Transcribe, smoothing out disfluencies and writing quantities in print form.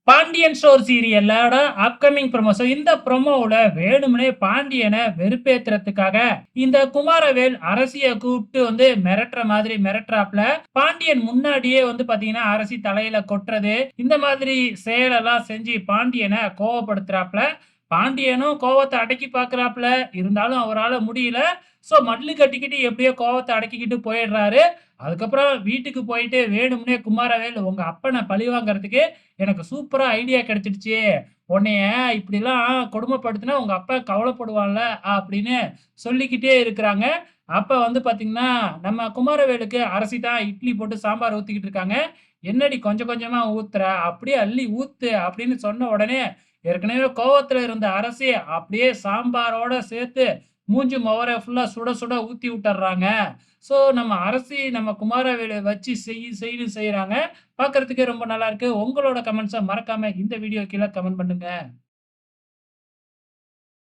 Pandian store சீரியலோட upcoming promo. இந்த ப்ரோமோவுல வேணும்னே பாண்டியனை வெறுப்பேத்துறதுக்காக இந்த குமாரவேல் அரசிய கூப்பிட்டு மிரட்டுற மாதிரி மிரட்டுறாப்ல. பாண்டியன் முன்னாடியே பாத்தீங்கன்னா அரசி தலையில கொட்டுறது, இந்த மாதிரி செயலெல்லாம் செஞ்சு பாண்டியனை கோவப்படுத்துறாப்ல. பாண்டியனும் கோவத்தை அடக்கி பாக்குறாப்ல. இருந்தாலும் அவரால முடியல. மல்லு கட்டிக்கிட்டு எப்படியோ கோவத்தை அடக்கிக்கிட்டு போயிடுறாரு. அதுக்கப்புறம் வீட்டுக்கு போயிட்டு வேணும்னே குமாரவேல், உங்க அப்பனை பழி வாங்குறதுக்கு எனக்கு சூப்பரா ஐடியா கிடைச்சிடுச்சு. உன்னைய இப்படிலாம் கொடுமைப்படுத்தினா உங்க அப்பா கவலைப்படுவான்ல அப்படின்னு சொல்லிக்கிட்டே இருக்கிறாங்க. அப்ப பார்த்தீங்கன்னா, நம்ம குமாரவேலுக்கு அரசி தான் இட்லி போட்டு சாம்பார் ஊத்திக்கிட்டு இருக்காங்க. "என்னடி கொஞ்சம் கொஞ்சமா ஊத்துற? அப்படியே அள்ளி ஊத்து" அப்படின்னு சொன்ன உடனே, ஏற்கனவே கோவத்துல இருந்த அரசி அப்படியே சாம்பாரோட சேர்த்து மூஞ்சி முகர ஃபுல்லா சுட சுட ஊத்தி விட்டுர்றாங்க. நம்ம அரசி நம்ம குமாரவேல வச்சு செய்ன்னு செய்றாங்க. பார்க்கறதுக்கே ரொம்ப நல்லா இருக்கு. உங்களோட கமெண்ட்ஸ மறக்காம இந்த வீடியோ கீழ கமெண்ட் பண்ணுங்க.